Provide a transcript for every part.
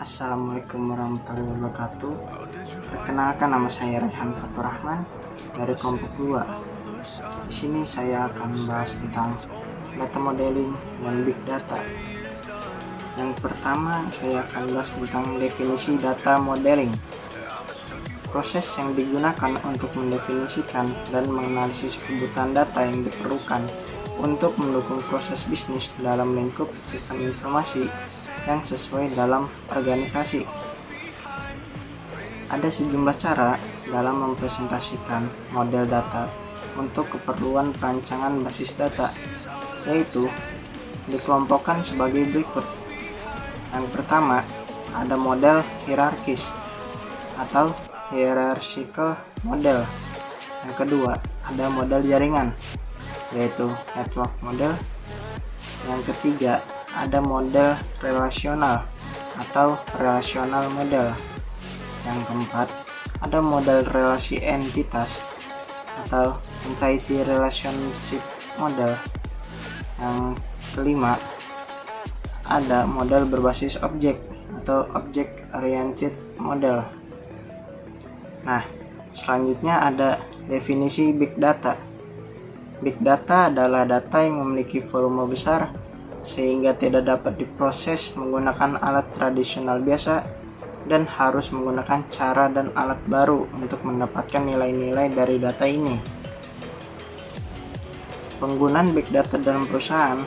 Assalamualaikum warahmatullahi wabarakatuh. Perkenalkan, nama saya Raihan Fatur Rahman dari kelompok 2. Di sini saya akan membahas tentang data modeling dan big data. Yang pertama, saya akan bahas tentang definisi data modeling. Proses yang digunakan untuk mendefinisikan dan menganalisis kebutuhan data yang diperlukan untuk mendukung proses bisnis dalam lingkup sistem informasi yang sesuai dalam organisasi. Ada sejumlah cara dalam mempresentasikan model data untuk keperluan perancangan basis data, yaitu dikelompokkan sebagai berikut. Yang pertama, ada model hierarkis atau hierarchical model. Yang kedua, ada model jaringan, yaitu network model. Yang ketiga, ada model relasional atau relational model. Yang keempat, ada model relasi entitas atau entity relationship model. Yang kelima, ada model berbasis objek atau object oriented model. Nah, selanjutnya ada definisi big data. Big data adalah data yang memiliki volume besar sehingga tidak dapat diproses menggunakan alat tradisional biasa dan harus menggunakan cara dan alat baru untuk mendapatkan nilai-nilai dari data ini. Penggunaan big data dalam perusahaan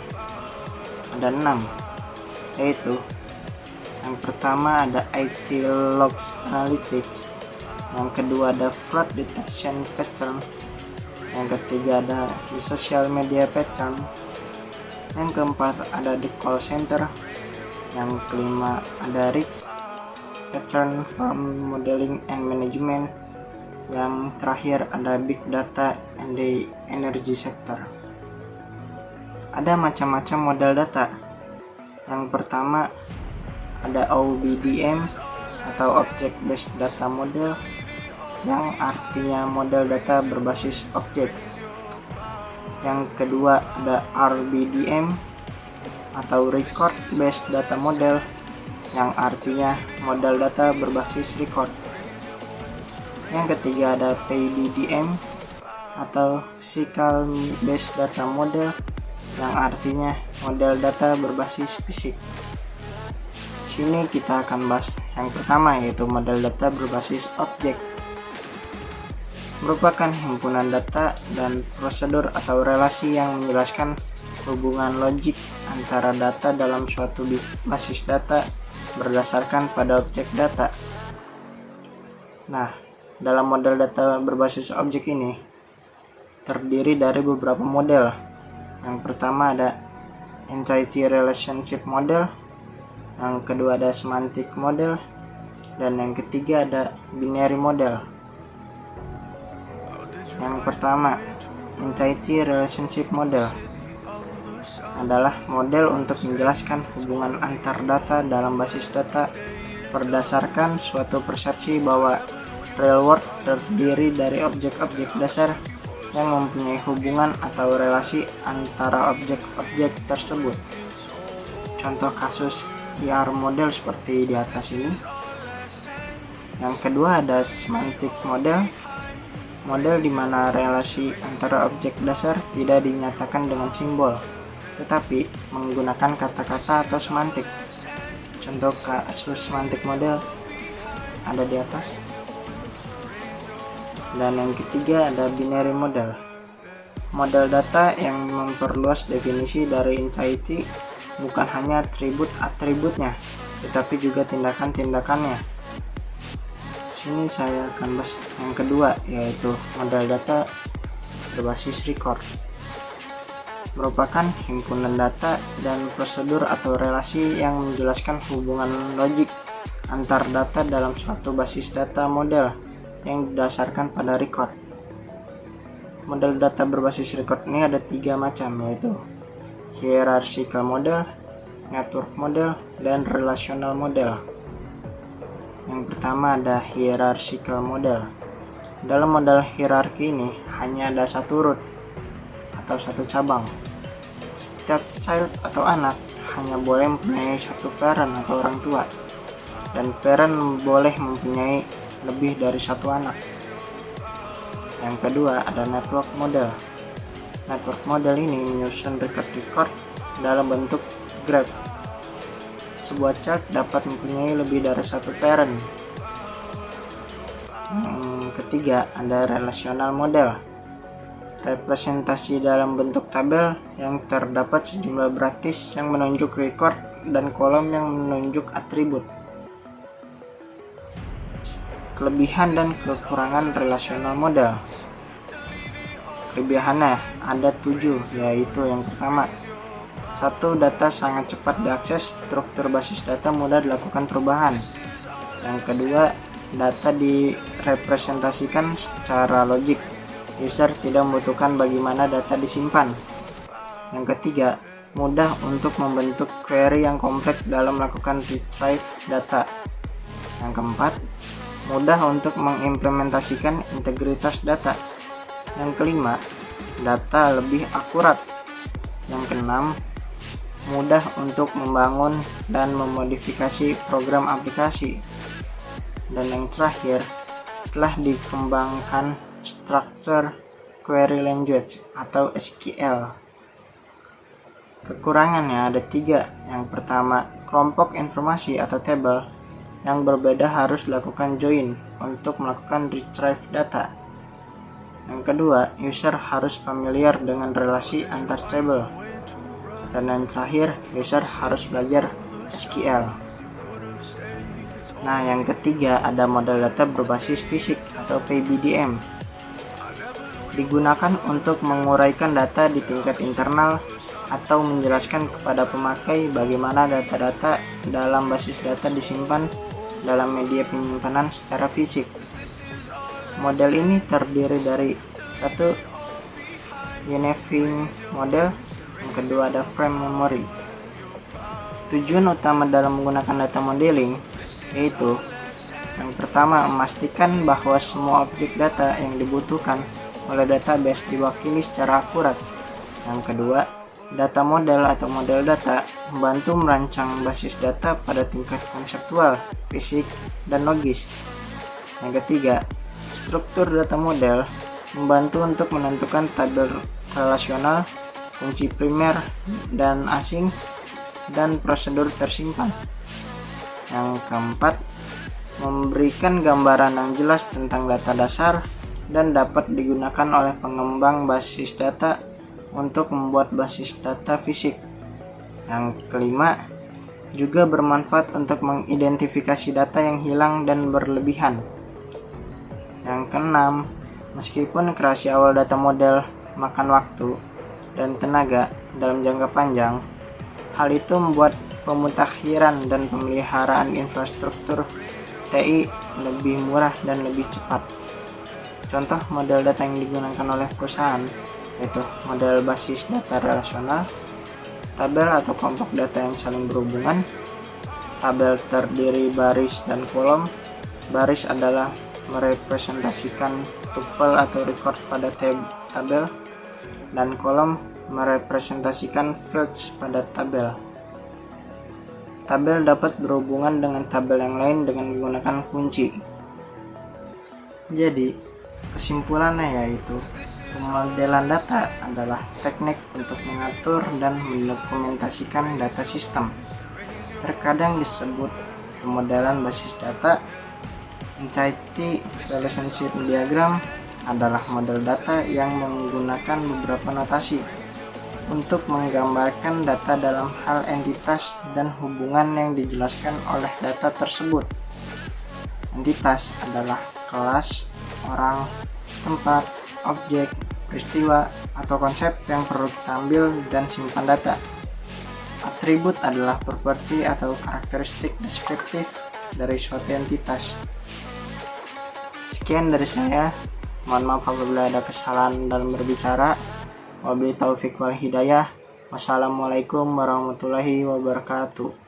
ada 6, yaitu yang pertama ada IT Logs Analytics, yang kedua ada Fraud Detection Pattern, yang ketiga ada di Social Media Pattern, yang keempat ada di Call Center, yang kelima ada Risk Pattern from Modeling and Management, yang terakhir ada Big Data and the Energy Sector. Ada macam-macam model data. Yang pertama ada OBDM atau Object Based Data Model, yang artinya model data berbasis objek. Yang kedua ada RBDM atau Record Based Data Model, yang artinya model data berbasis record. Yang ketiga ada PDDM atau Physical Based Data Model, yang artinya model data berbasis fisik. Sini kita akan bahas yang pertama, yaitu model data berbasis objek. Merupakan himpunan data dan prosedur atau relasi yang menjelaskan hubungan logik antara data dalam suatu basis data berdasarkan pada objek data. Nah, dalam model data berbasis objek ini terdiri dari beberapa model. Yang pertama ada Entity Relationship Model, yang kedua ada Semantic Model, dan yang ketiga ada Binary Model. Yang pertama, Entity Relationship Model adalah model untuk menjelaskan hubungan antar data dalam basis data berdasarkan suatu persepsi bahwa real world terdiri dari objek-objek dasar yang mempunyai hubungan atau relasi antara objek-objek tersebut. Contoh kasus PR model seperti di atas ini. Yang kedua ada Semantic Model, model di mana relasi antara objek dasar tidak dinyatakan dengan simbol, tetapi menggunakan kata-kata atau semantik. Contoh kasus semantik model ada di atas. Dan yang ketiga ada binary model, model data yang memperluas definisi dari entity, bukan hanya atribut-atributnya, tetapi juga tindakan-tindakannya. Sini saya akan bahas yang kedua, yaitu model data berbasis record. Merupakan himpunan data dan prosedur atau relasi yang menjelaskan hubungan logik antar data dalam suatu basis data model yang didasarkan pada record. Model data berbasis record ini ada 3 macam, yaitu hierarchical model, network model, dan relational model. Yang pertama ada hierarchical model. Dalam model hierarki ini hanya ada satu root atau satu cabang. Setiap child atau anak hanya boleh mempunyai satu parent atau orang tua. dan parent boleh mempunyai lebih dari satu anak. Yang kedua ada network model. Network model ini menyusun record dalam bentuk graph. Sebuah chart dapat mempunyai lebih dari satu parent. Yang ketiga ada relational model. Representasi dalam bentuk tabel yang terdapat sejumlah bratis yang menunjuk record dan kolom yang menunjuk atribut. Kelebihan dan kekurangan relational model. Kelebihannya ada 7, yaitu yang pertama, 1. Data sangat cepat diakses, struktur basis data mudah dilakukan perubahan. Yang kedua, data direpresentasikan secara logik, user tidak membutuhkan bagaimana data disimpan. Yang ketiga, mudah untuk membentuk query yang kompleks dalam melakukan retrieve data. Yang keempat, mudah untuk mengimplementasikan integritas data. Yang kelima, data lebih akurat. Yang keenam, mudah untuk membangun dan memodifikasi program aplikasi. Dan yang terakhir, telah dikembangkan Structure Query Language atau SQL. Kekurangannya ada 3. Yang pertama, kelompok informasi atau table yang berbeda harus dilakukan join untuk melakukan retrieve data. Yang kedua, user harus familiar dengan relasi antar table. Dan yang terakhir, user harus belajar SQL. Nah, yang ketiga ada model data berbasis fisik atau PBDM. Digunakan untuk menguraikan data di tingkat internal atau menjelaskan kepada pemakai bagaimana data-data dalam basis data disimpan dalam media penyimpanan secara fisik. Model ini terdiri dari 1. Unifying model, yang kedua ada frame memory. Tujuan utama dalam menggunakan data modeling yaitu yang pertama, memastikan bahwa semua objek data yang dibutuhkan oleh database diwakili secara akurat. Yang kedua, data model atau model data membantu merancang basis data pada tingkat konseptual, fisik, dan logis. Yang ketiga, struktur data model membantu untuk menentukan tabel relasional, kunci primer dan asing, dan prosedur tersimpan. Yang keempat, memberikan gambaran yang jelas tentang data dasar dan dapat digunakan oleh pengembang basis data untuk membuat basis data fisik. Yang kelima, juga bermanfaat untuk mengidentifikasi data yang hilang dan berlebihan. Yang keenam, meskipun kreasi awal data model makan waktu dan tenaga dalam jangka panjang, hal itu membuat pemutakhiran dan pemeliharaan infrastruktur TI lebih murah dan lebih cepat. Contoh model data yang digunakan oleh perusahaan yaitu model basis data relasional, tabel atau kelompok data yang saling berhubungan, tabel terdiri baris dan kolom. Baris adalah merepresentasikan tuple atau record pada tabel, dan kolom merepresentasikan fields pada tabel. Tabel dapat berhubungan dengan tabel yang lain dengan menggunakan kunci. Jadi, kesimpulannya yaitu pemodelan data adalah teknik untuk mengatur dan mendokumentasikan data sistem. Terkadang disebut pemodelan basis data. Mencari relationship diagram adalah model data yang menggunakan beberapa notasi untuk menggambarkan data dalam hal entitas dan hubungan yang dijelaskan oleh data tersebut. Entitas adalah kelas, orang, tempat, objek, peristiwa, atau konsep yang perlu kita ambil dan simpan data. Atribut adalah properti atau karakteristik deskriptif dari suatu entitas. Sekian dari saya. Mohon maaf apabila ada kesalahan dalam berbicara. Wabillahi taufiq wal hidayah. Wassalamualaikum warahmatullahi wabarakatuh.